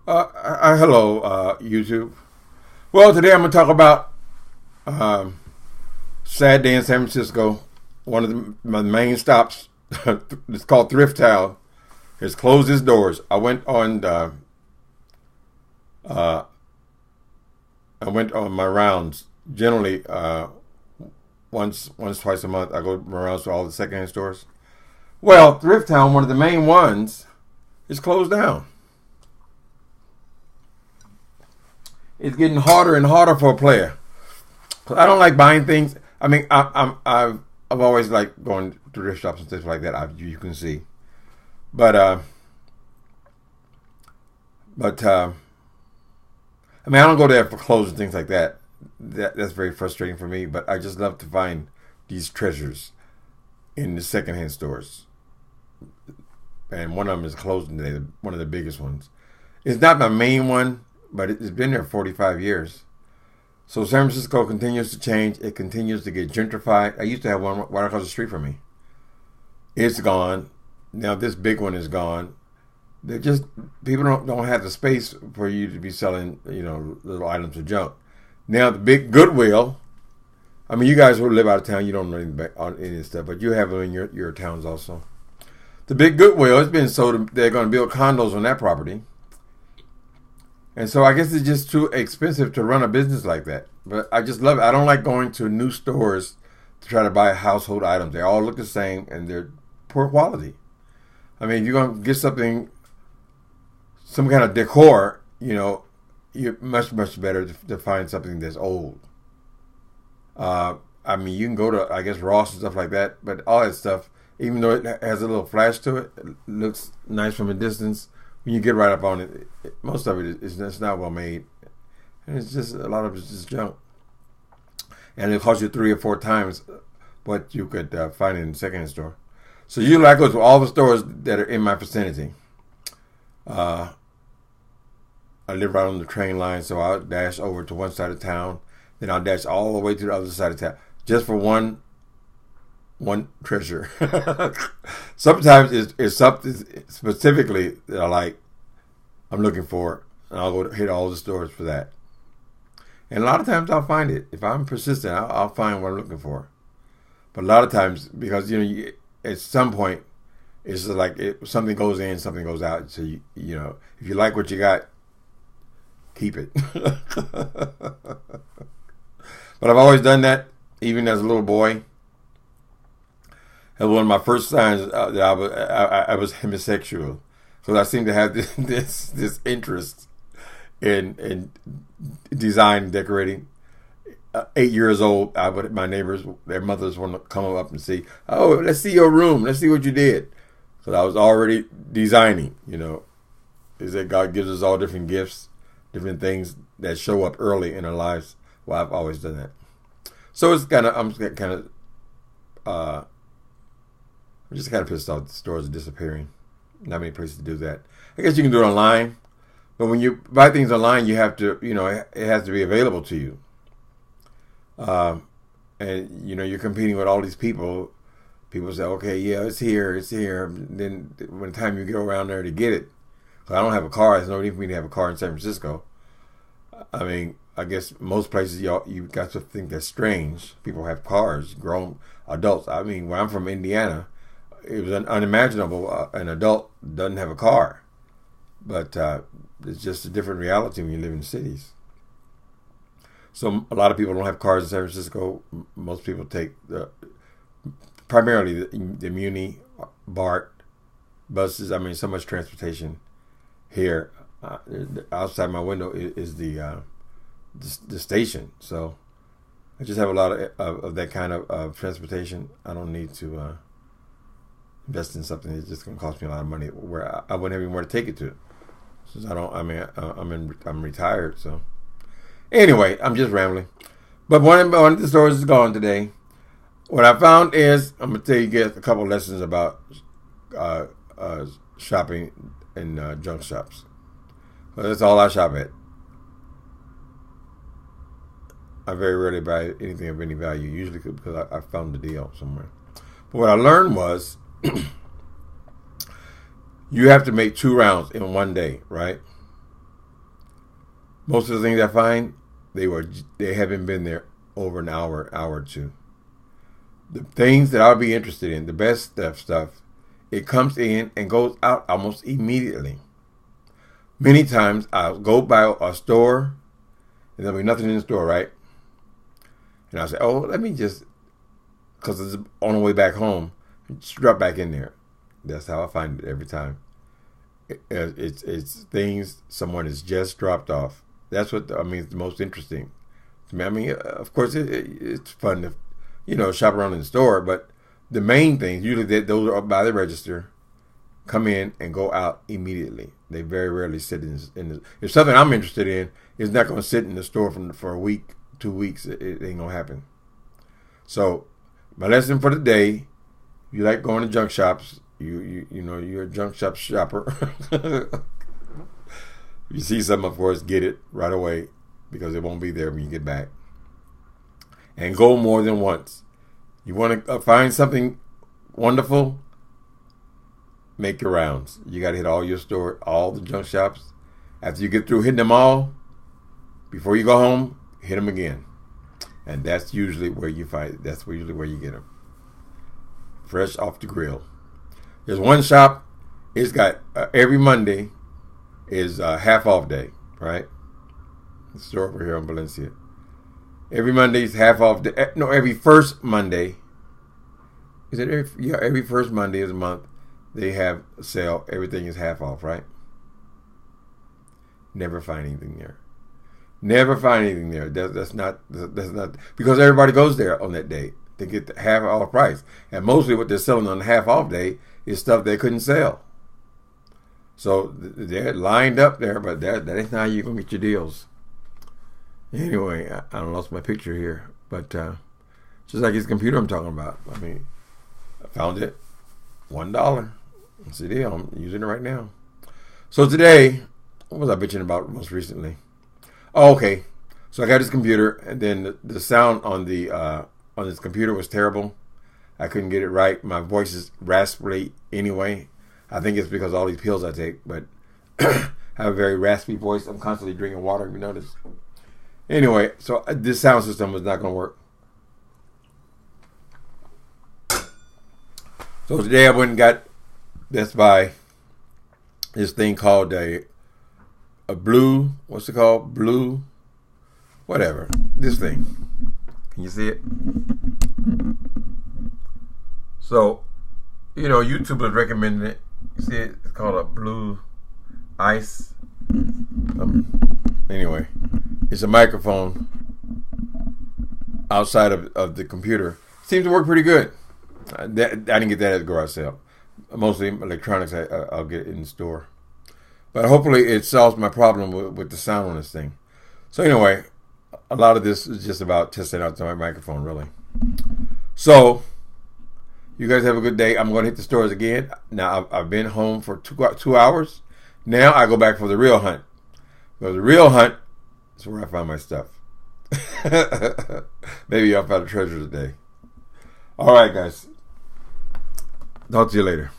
Hello, YouTube. Well, today I'm going to talk about sad day in San Francisco. One of my main stops, it's called Thrift Town, has closed its doors. Uh, I went on my rounds. Generally, twice a month, I go around to all the secondhand stores. Well, Thrift Town, one of the main ones, is closed down. It's getting harder and harder for a player. I don't like buying things. I mean, I've always liked going to thrift shops and stuff like that. You can see, but I mean, I don't go there for clothes and things like that. That's very frustrating for me. But I just love to find these treasures in the secondhand stores, and one of them is closing today. One of the biggest ones. It's not my main one, but it's been there 45 years. So San Francisco continues to change. It continues to get gentrified. I used to have one right across the street from me. It's gone. Now this big one is gone. They just people don't have the space for you to be selling, little items of junk. Now the big Goodwill. I mean, you guys who live out of town, you don't know anything about any of this stuff, but you have them in your towns also. The big Goodwill has been sold. They're going to build condos on that property. And so I guess it's just too expensive to run a business like that. But I just love it. I don't like going to new stores to try to buy household items. They all look the same and they're poor quality. I mean, if you're going to get something, some kind of decor, you're much better to find something that's old. I mean, you can go to, I guess, Ross and stuff like that. But all that stuff, even though it has a little flash to it, it looks nice from a distance. When you get right up on it, most of it is not well made, and it's just a lot of it's just junk, and it costs you 3 or 4 times what you could find in a secondhand store. So usually I go to all the stores that are in my vicinity. I live right on the train line, so I'll dash over to one side of town, then I'll dash all the way to the other side of town just for one treasure. Sometimes it's something specifically that I'm looking for, and I'll go hit all the stores for that. And a lot of times I'll find it. If I'm persistent, I'll find what I'm looking for. But a lot of times, because at some point, it's just like something goes in, something goes out. So if you like what you got, keep it. But I've always done that, even as a little boy. And one of my first signs that I was homosexual, because I seemed to have this interest in design and decorating. 8 years old, my neighbors, their mothers want to come up and see. Oh, let's see your room. Let's see what you did. So I was already designing. Is that God gives us all different gifts, different things that show up early in our lives. Well, I've always done that. So I'm just kind of pissed off the stores are disappearing. Not many places to do that. I guess you can do it online, but when you buy things online, you have to, it has to be available to you. And you're competing with all these people. People say, okay, yeah, it's here. Then when the time you go around there to get it, because I don't have a car, there's no need for me to have a car in San Francisco. I mean, I guess most places you got to think that's strange. People have cars, grown adults. I mean, where I'm from, Indiana, it was unimaginable an adult doesn't have a car. But it's just a different reality when you live in cities. So a lot of people don't have cars in San Francisco. Most people take primarily the Muni, BART, buses. I mean, so much transportation here. Outside my window is the station. So I just have a lot of that kind of transportation. I don't need to invest in something that's just going to cost me a lot of money where I wouldn't have anywhere to take it to. Since I'm retired. So anyway, I'm just rambling. But one of the stores is gone today. What I found is, I'm going to tell you guys a couple lessons about shopping in junk shops. Well, that's all I shop at. I very rarely buy anything of any value, usually because I found the deal somewhere. But what I learned was you have to make 2 rounds in one day, right? Most of the things I find, they haven't been there over an hour or two. The things that I'll be interested in, the best stuff, it comes in and goes out almost immediately. Many times I'll go by a store and there'll be nothing in the store, right? And I'll say, oh, let me just, because it's on the way back home, just drop back in there. That's how I find it every time. It's things someone has just dropped off. That's what it's the most interesting to me. I mean, of course, it's fun to, shop around in the store, but the main things, usually those are by the register, come in and go out immediately. They very rarely sit in the, if something I'm interested in is not going to sit in the store for a week, 2 weeks, it ain't going to happen. So my lesson for the day, you like going to junk shops, you're a junk shop shopper. You see something, of course, get it right away because it won't be there when you get back. And go more than once. You want to find something wonderful, make your rounds. You got to hit all the junk shops. After you get through hitting them all, before you go home, hit them again. And that's usually where you find it. That's usually where you get them. Fresh off the grill. There's one shop, it's got every Monday is half off day, right? The store over here on Valencia. Every Monday is half off day. No, every first Monday. Is it every first Monday of the month they have a sale. Everything is half off, right? Never find anything there. Never find anything there. That's not because everybody goes there on that day. They get the half off price. And mostly what they're selling on the half off day is stuff they couldn't sell. So they're lined up there, but that ain't how you're going to get your deals. Anyway, I lost my picture here. But just like his computer I'm talking about. I mean, I found it. $1. It's the deal. I'm using it right now. So today, what was I bitching about most recently? Oh, okay. So I got this computer, and then the sound on this computer was terrible. I couldn't get it right. My voice is raspy anyway. I think it's because of all these pills I take, but I have a very raspy voice. I'm constantly drinking water, if you notice. Anyway, so this sound system was not going to work. So today I went and got Best Buy this thing called a blue, what's it called? Blue, whatever. This thing. Can you see it? So, YouTube was recommending it. You see it? It's called a blue ice. Anyway, it's a microphone outside of the computer. Seems to work pretty good. I didn't get that at the garage sale. Mostly electronics I'll get in the store. But hopefully it solves my problem with the sound on this thing. So anyway, a lot of this is just about testing out my microphone, really. So, you guys have a good day. I'm going to hit the stores again. Now, I've been home for 2 hours. Now, I go back for the real hunt. Because the real hunt is where I find my stuff. Maybe I'll find a treasure today. All right, guys. Talk to you later.